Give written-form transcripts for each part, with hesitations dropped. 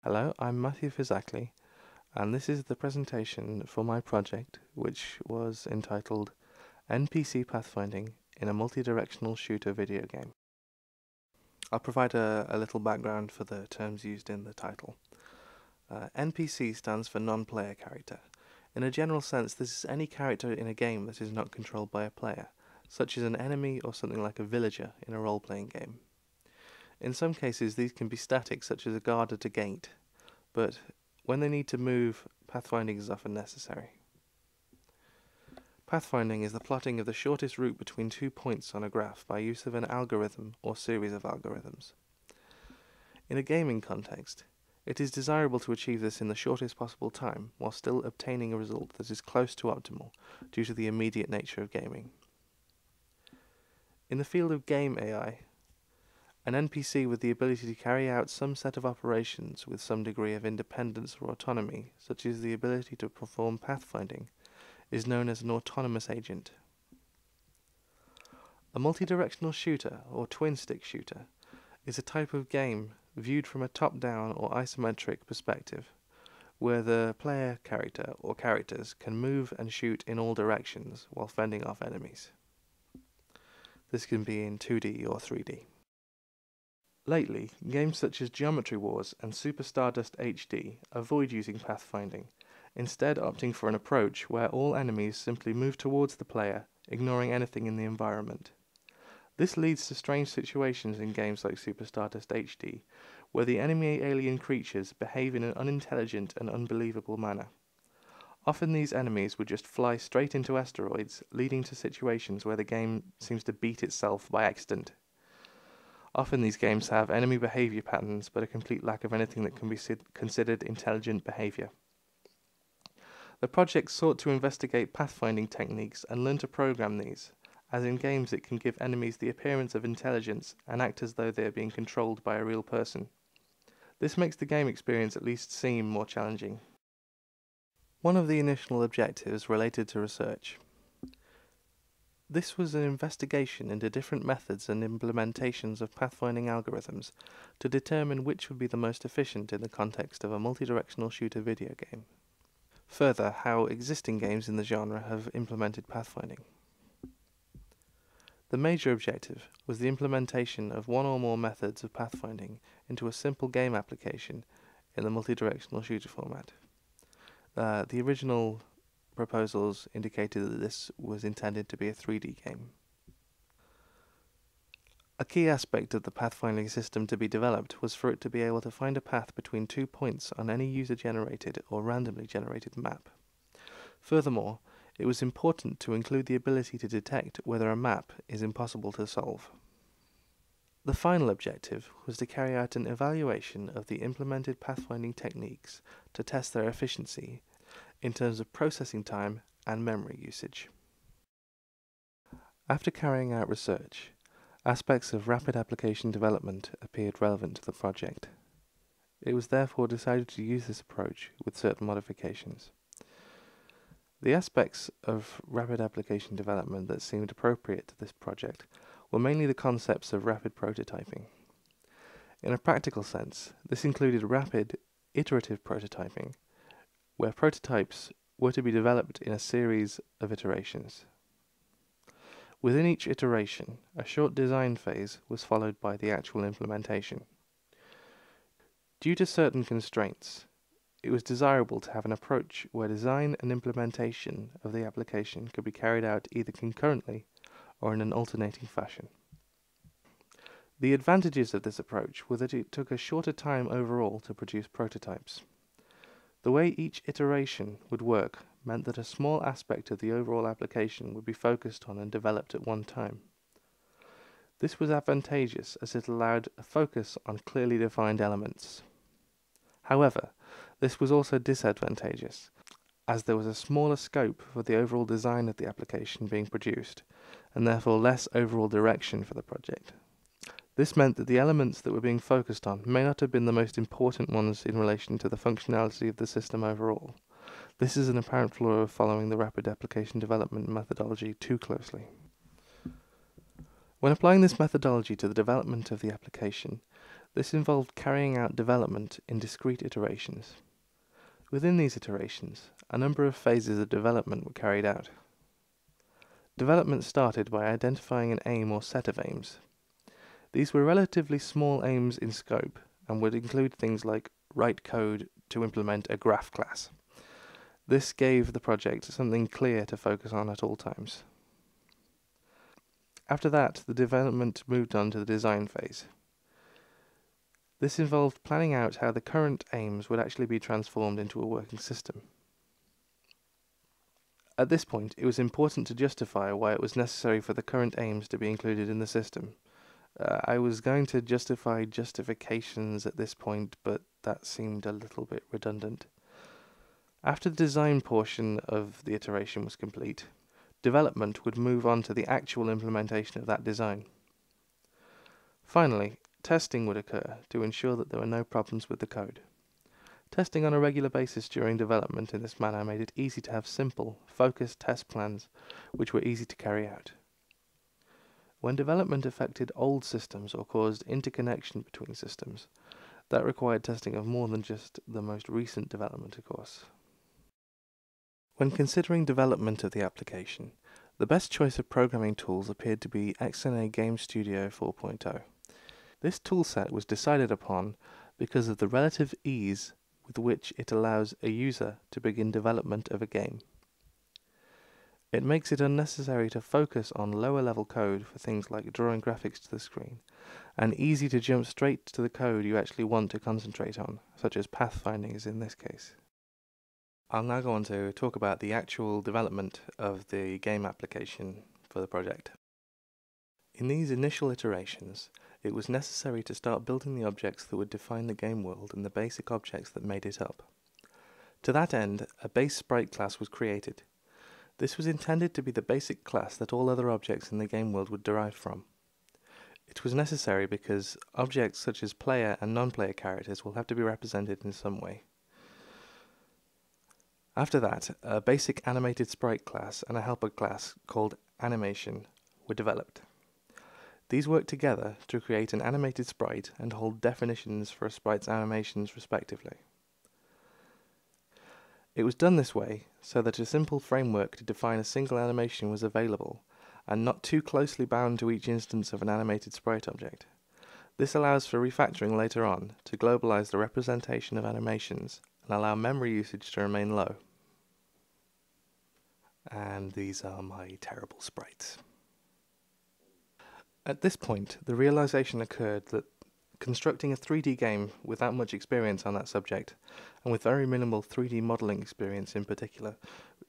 Hello, I'm Matthew Fizakli, and this is the presentation for my project, which was entitled NPC Pathfinding in a Multi-Directional Shooter video game. I'll provide a little background for the terms used in the title. NPC stands for non-player character. In a general sense, this is any character in a game that is not controlled by a player, such as an enemy or something like a villager in a role-playing game. In some cases, these can be static, such as a guard at a gate, but when they need to move, pathfinding is often necessary. Pathfinding is the plotting of the shortest route between 2 points on a graph by use of an algorithm or series of algorithms. In a gaming context, it is desirable to achieve this in the shortest possible time, while still obtaining a result that is close to optimal due to the immediate nature of gaming. In the field of game AI, an NPC with the ability to carry out some set of operations with some degree of independence or autonomy, such as the ability to perform pathfinding, is known as an autonomous agent. A multi-directional shooter, or twin-stick shooter, is a type of game viewed from a top-down or isometric perspective, where the player character or characters can move and shoot in all directions while fending off enemies. This can be in 2D or 3D. Lately, games such as Geometry Wars and Super Stardust HD avoid using pathfinding, instead opting for an approach where all enemies simply move towards the player, ignoring anything in the environment. This leads to strange situations in games like Super Stardust HD, where the enemy alien creatures behave in an unintelligent and unbelievable manner. Often these enemies would just fly straight into asteroids, leading to situations where the game seems to beat itself by accident. Often these games have enemy behavior patterns, but a complete lack of anything that can be considered intelligent behavior. The project sought to investigate pathfinding techniques and learn to program these, as in games it can give enemies the appearance of intelligence and act as though they are being controlled by a real person. This makes the game experience at least seem more challenging. One of the initial objectives related to research. This was an investigation into different methods and implementations of pathfinding algorithms to determine which would be the most efficient in the context of a multi-directional shooter video game. Further, how existing games in the genre have implemented pathfinding. The major objective was the implementation of one or more methods of pathfinding into a simple game application in the multi-directional shooter format. The original proposals indicated that this was intended to be a 3D game. A key aspect of the pathfinding system to be developed was for it to be able to find a path between 2 points on any user-generated or randomly generated map. Furthermore, it was important to include the ability to detect whether a map is impossible to solve. The final objective was to carry out an evaluation of the implemented pathfinding techniques to test their efficiency in terms of processing time and memory usage. After carrying out research, aspects of rapid application development appeared relevant to the project. It was therefore decided to use this approach with certain modifications. The aspects of rapid application development that seemed appropriate to this project were mainly the concepts of rapid prototyping. In a practical sense, this included rapid, iterative prototyping, where prototypes were to be developed in a series of iterations. Within each iteration, a short design phase was followed by the actual implementation. Due to certain constraints, it was desirable to have an approach where design and implementation of the application could be carried out either concurrently or in an alternating fashion. The advantages of this approach were that it took a shorter time overall to produce prototypes. The way each iteration would work meant that a small aspect of the overall application would be focused on and developed at one time. This was advantageous as it allowed a focus on clearly defined elements. However, this was also disadvantageous, as there was a smaller scope for the overall design of the application being produced, and therefore less overall direction for the project. This meant that the elements that were being focused on may not have been the most important ones in relation to the functionality of the system overall. This is an apparent flaw of following the rapid application development methodology too closely. When applying this methodology to the development of the application, This involved carrying out development in discrete iterations. Within these iterations, a number of phases of development were carried out. Development started by identifying an aim or set of aims. These were relatively small aims in scope and would include things like write code to implement a graph class. This gave the project something clear to focus on at all times. After that, the development moved on to the design phase. This involved planning out how the current aims would actually be transformed into a working system. At this point, it was important to justify why it was necessary for the current aims to be included in the system. I was going to justify justifications at this point, but that seemed a little bit redundant. After the design portion of the iteration was complete, development would move on to the actual implementation of that design. Finally, testing would occur to ensure that there were no problems with the code. Testing on a regular basis during development in this manner made it easy to have simple, focused test plans which were easy to carry out. When development affected old systems or caused interconnection between systems, that required testing of more than just the most recent development, of course. When considering development of the application, the best choice of programming tools appeared to be XNA Game Studio 4.0. This toolset was decided upon because of the relative ease with which it allows a user to begin development of a game. It makes it unnecessary to focus on lower-level code for things like drawing graphics to the screen, and easy to jump straight to the code you actually want to concentrate on, such as pathfinding is in this case. I'll now go on to talk about the actual development of the game application for the project. In these initial iterations, it was necessary to start building the objects that would define the game world and the basic objects that made it up. To that end, a base sprite class was created. This was intended to be the basic class that all other objects in the game world would derive from. It was necessary because objects such as player and non-player characters will have to be represented in some way. After that, a basic animated sprite class and a helper class called animation were developed. These work together to create an animated sprite and hold definitions for a sprite's animations respectively. It was done this way so that a simple framework to define a single animation was available and not too closely bound to each instance of an animated sprite object. This allows for refactoring later on to globalize the representation of animations and allow memory usage to remain low. And these are my terrible sprites. At this point, the realization occurred that constructing a 3D game without much experience on that subject, and with very minimal 3D modeling experience in particular,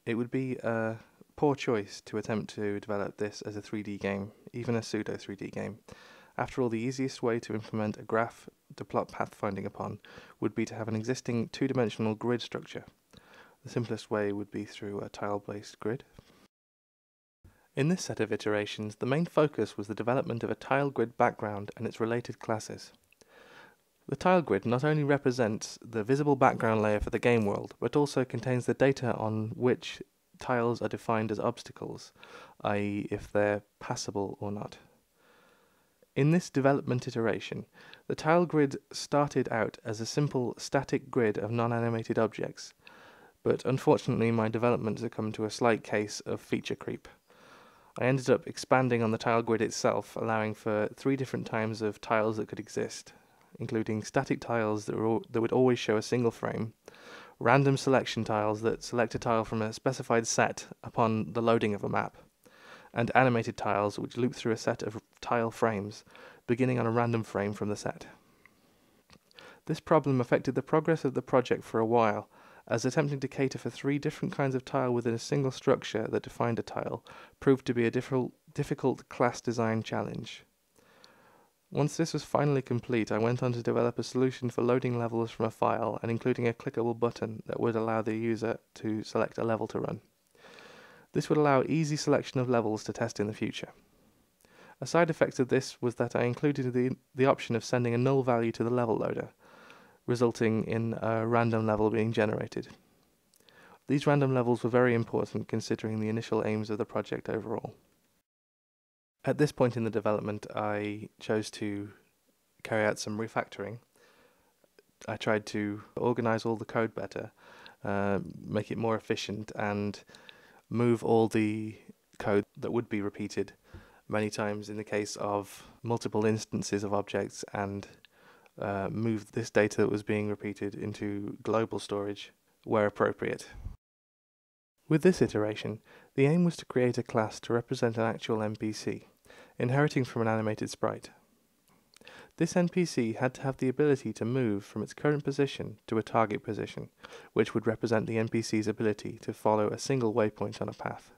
it would be a poor choice to attempt to develop this as a 3D game, even a pseudo 3D game. After all, the easiest way to implement a graph to plot pathfinding upon would be to have an existing two-dimensional grid structure. The simplest way would be through a tile-based grid. In this set of iterations, the main focus was the development of a tile grid background and its related classes. The tile grid not only represents the visible background layer for the game world, but also contains the data on which tiles are defined as obstacles, i.e. if they're passable or not. In this development iteration, the tile grid started out as a simple static grid of non-animated objects, but unfortunately my development succumbed to a slight case of feature creep. I ended up expanding on the tile grid itself, allowing for 3 different types of tiles that could exist, including static tiles that would always show a single frame, random selection tiles that select a tile from a specified set upon the loading of a map, and animated tiles which loop through a set of tile frames, beginning on a random frame from the set. This problem affected the progress of the project for a while, as attempting to cater for 3 different kinds of tile within a single structure that defined a tile proved to be a difficult class design challenge. Once this was finally complete, I went on to develop a solution for loading levels from a file and including a clickable button that would allow the user to select a level to run. This would allow easy selection of levels to test in the future. A side effect of this was that I included the option of sending a null value to the level loader, resulting in a random level being generated. These random levels were very important considering the initial aims of the project overall. At this point in the development, I chose to carry out some refactoring. I tried to organize all the code better, make it more efficient, and move all the code that would be repeated many times in the case of multiple instances of objects, and move this data that was being repeated into global storage where appropriate. With this iteration, the aim was to create a class to represent an actual NPC, inheriting from an animated sprite. This NPC had to have the ability to move from its current position to a target position, which would represent the NPC's ability to follow a single waypoint on a path,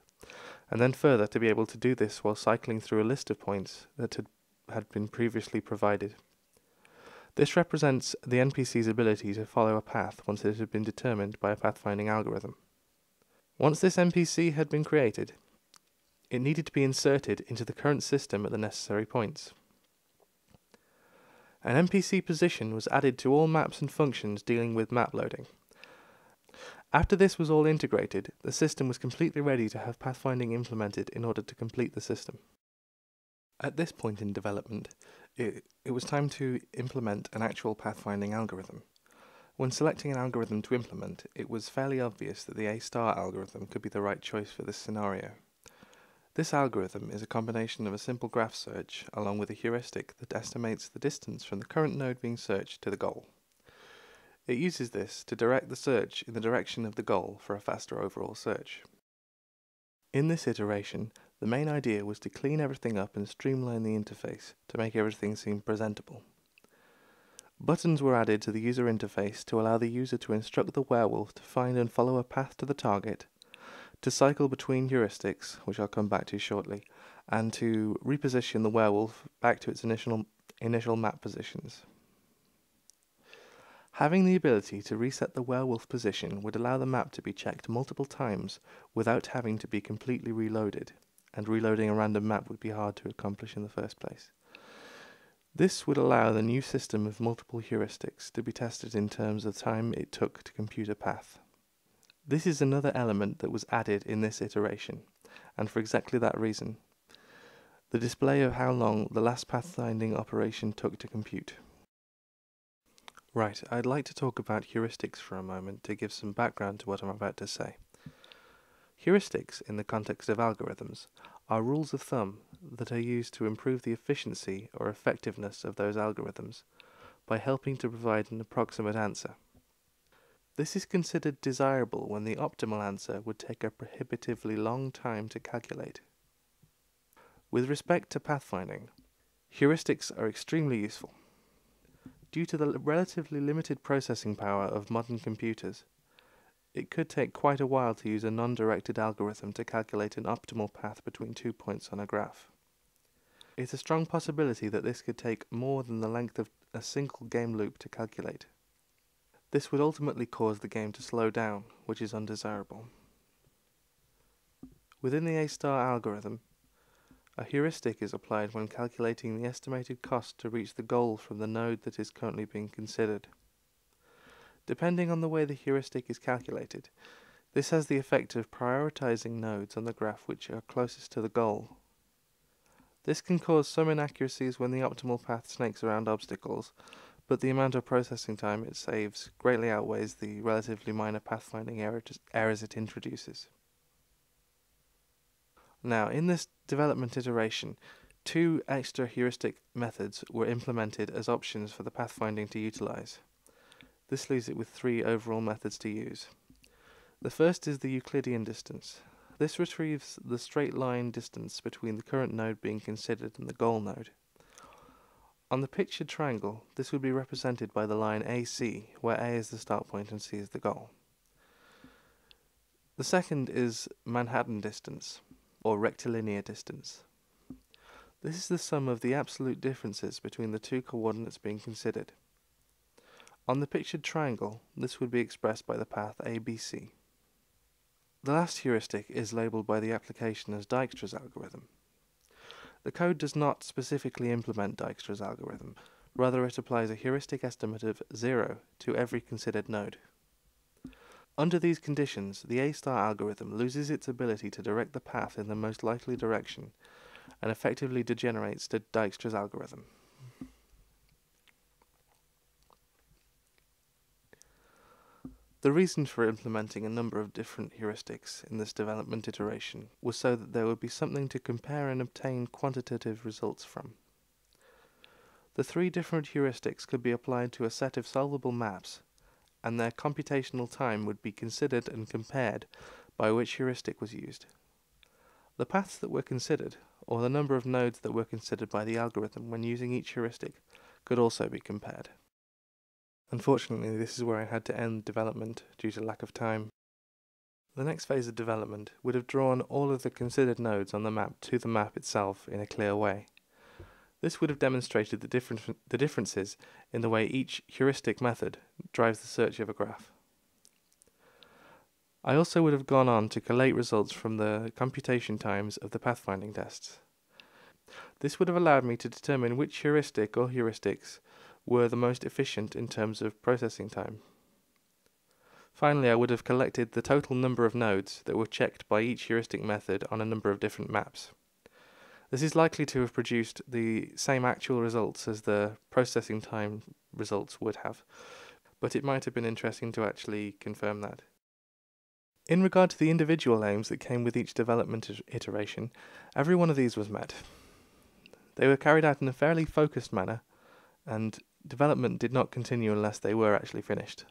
and then further to be able to do this while cycling through a list of points that had been previously provided. This represents the NPC's ability to follow a path once it had been determined by a pathfinding algorithm. Once this NPC had been created, it needed to be inserted into the current system at the necessary points. An NPC position was added to all maps and functions dealing with map loading. After this was all integrated, the system was completely ready to have pathfinding implemented in order to complete the system. At this point in development, it was time to implement an actual pathfinding algorithm. When selecting an algorithm to implement, it was fairly obvious that the A-star algorithm could be the right choice for this scenario. This algorithm is a combination of a simple graph search along with a heuristic that estimates the distance from the current node being searched to the goal. It uses this to direct the search in the direction of the goal for a faster overall search. In this iteration, the main idea was to clean everything up and streamline the interface to make everything seem presentable. Buttons were added to the user interface to allow the user to instruct the werewolf to find and follow a path to the target, to cycle between heuristics, which I'll come back to shortly, and to reposition the werewolf back to its initial map positions. Having the ability to reset the werewolf position would allow the map to be checked multiple times without having to be completely reloaded, and reloading a random map would be hard to accomplish in the first place. This would allow the new system of multiple heuristics to be tested in terms of time it took to compute a path. This is another element that was added in this iteration, and for exactly that reason, the display of how long the last pathfinding operation took to compute. Right, I'd like to talk about heuristics for a moment to give some background to what I'm about to say. Heuristics, in the context of algorithms, are rules of thumb that are used to improve the efficiency or effectiveness of those algorithms by helping to provide an approximate answer. This is considered desirable when the optimal answer would take a prohibitively long time to calculate. With respect to pathfinding, heuristics are extremely useful. Due to the relatively limited processing power of modern computers, it could take quite a while to use a non-directed algorithm to calculate an optimal path between 2 points on a graph. It's a strong possibility that this could take more than the length of a single game loop to calculate. This would ultimately cause the game to slow down, which is undesirable. Within the A-star algorithm, a heuristic is applied when calculating the estimated cost to reach the goal from the node that is currently being considered. Depending on the way the heuristic is calculated, this has the effect of prioritizing nodes on the graph which are closest to the goal. This can cause some inaccuracies when the optimal path snakes around obstacles, but the amount of processing time it saves greatly outweighs the relatively minor pathfinding errors it introduces. Now, in this development iteration, 2 extra heuristic methods were implemented as options for the pathfinding to utilize. This leaves it with 3 overall methods to use. The first is the Euclidean distance. This retrieves the straight line distance between the current node being considered and the goal node. On the pictured triangle, this would be represented by the line AC, where A is the start point and C is the goal. The second is Manhattan distance, or rectilinear distance. This is the sum of the absolute differences between the 2 coordinates being considered. On the pictured triangle, this would be expressed by the path ABC. The last heuristic is labelled by the application as Dijkstra's algorithm. The code does not specifically implement Dijkstra's algorithm, rather it applies a heuristic estimate of 0 to every considered node. Under these conditions, the A-star algorithm loses its ability to direct the path in the most likely direction and effectively degenerates to Dijkstra's algorithm. The reason for implementing a number of different heuristics in this development iteration was so that there would be something to compare and obtain quantitative results from. The three different heuristics could be applied to a set of solvable maps, and their computational time would be considered and compared by which heuristic was used. The paths that were considered, or the number of nodes that were considered by the algorithm when using each heuristic, could also be compared. Unfortunately, this is where I had to end development due to lack of time. The next phase of development would have drawn all of the considered nodes on the map to the map itself in a clear way. This would have demonstrated the differences in the way each heuristic method drives the search of a graph. I also would have gone on to collate results from the computation times of the pathfinding tests. This would have allowed me to determine which heuristic or heuristics were the most efficient in terms of processing time. Finally, I would have collected the total number of nodes that were checked by each heuristic method on a number of different maps. This is likely to have produced the same actual results as the processing time results would have, but it might have been interesting to actually confirm that. In regard to the individual aims that came with each development iteration, every one of these was met. They were carried out in a fairly focused manner, and development did not continue unless they were actually finished.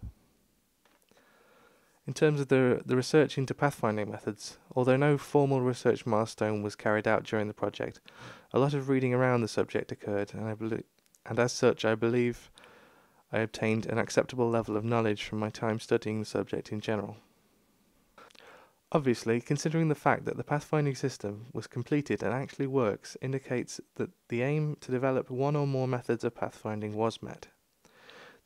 In terms of the research into pathfinding methods, although no formal research milestone was carried out during the project, a lot of reading around the subject occurred, and as such I believe I obtained an acceptable level of knowledge from my time studying the subject in general. Obviously, considering the fact that the pathfinding system was completed and actually works indicates that the aim to develop one or more methods of pathfinding was met.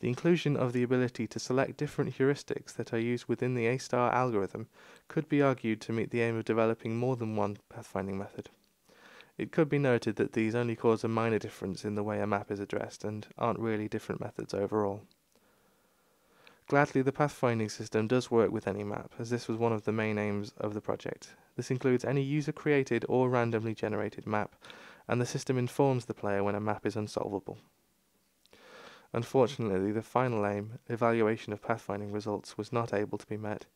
The inclusion of the ability to select different heuristics that are used within the A-star algorithm could be argued to meet the aim of developing more than one pathfinding method. It could be noted that these only cause a minor difference in the way a map is addressed and aren't really different methods overall. Gladly, the pathfinding system does work with any map, as this was one of the main aims of the project. This includes any user-created or randomly generated map, and the system informs the player when a map is unsolvable. Unfortunately, the final aim, evaluation of pathfinding results, was not able to be met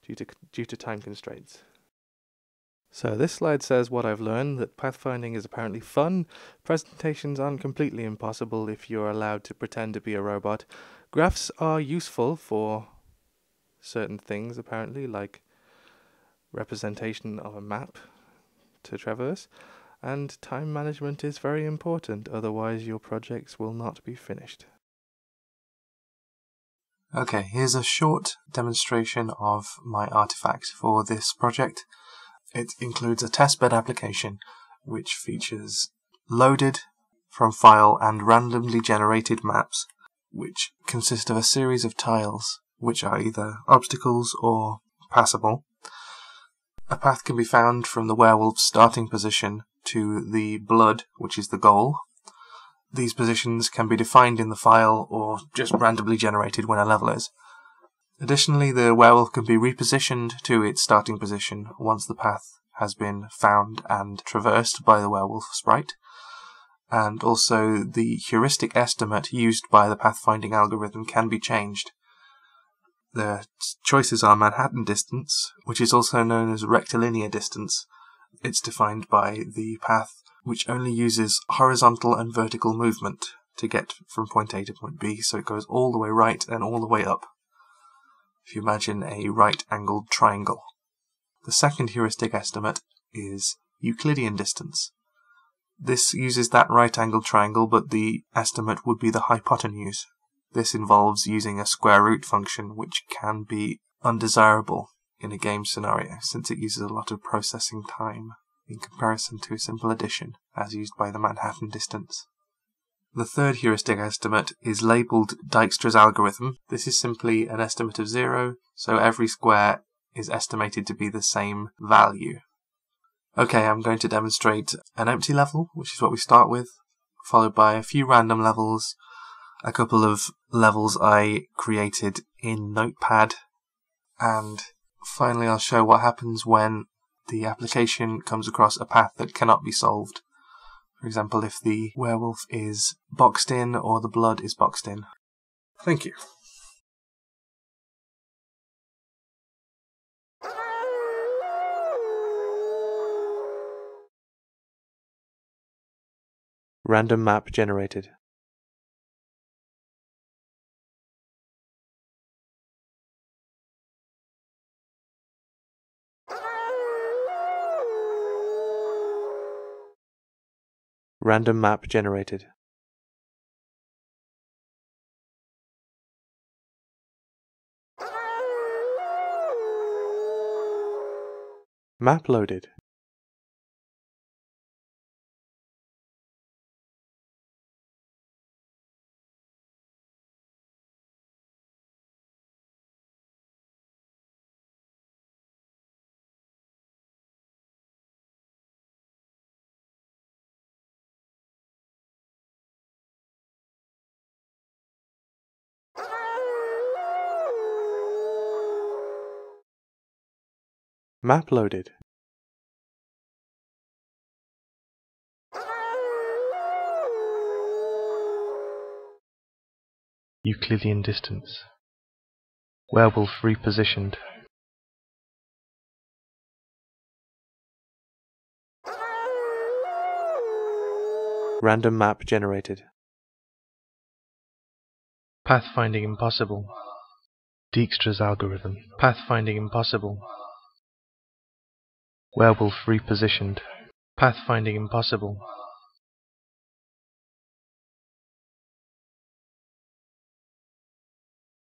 due to time constraints. So this slide says what I've learned, that pathfinding is apparently fun, presentations aren't completely impossible if you're allowed to pretend to be a robot, graphs are useful for certain things apparently, like representation of a map to traverse, and time management is very important, otherwise your projects will not be finished. Okay, here's a short demonstration of my artifact for this project. It includes a testbed application which features loaded from file and randomly generated maps which consist of a series of tiles which are either obstacles or passable. A path can be found from the werewolf's starting position to the blood, which is the goal. These positions can be defined in the file or just randomly generated when a level is. Additionally, the werewolf can be repositioned to its starting position once the path has been found and traversed by the werewolf sprite. And also, the heuristic estimate used by the pathfinding algorithm can be changed. The choices are Manhattan distance, which is also known as rectilinear distance. It's defined by the path which only uses horizontal and vertical movement to get from point A to point B, so it goes all the way right and all the way up. If you imagine a right-angled triangle. The second heuristic estimate is Euclidean distance. This uses that right-angled triangle, but the estimate would be the hypotenuse. This involves using a square root function, which can be undesirable in a game scenario, since it uses a lot of processing time in comparison to simple addition, as used by the Manhattan distance. The third heuristic estimate is labelled Dijkstra's algorithm. This is simply an estimate of 0, so every square is estimated to be the same value. Okay, I'm going to demonstrate an empty level, which is what we start with, followed by a few random levels, a couple of levels I created in Notepad, and finally I'll show what happens when the application comes across a path that cannot be solved. For example, if the werewolf is boxed in or the blood is boxed in. Thank you. Random map generated. Random map generated. Map loaded. Map loaded. Euclidean distance. Werewolf repositioned. Random map generated. Pathfinding impossible. Dijkstra's algorithm. Pathfinding impossible. Werewolf repositioned. Pathfinding impossible.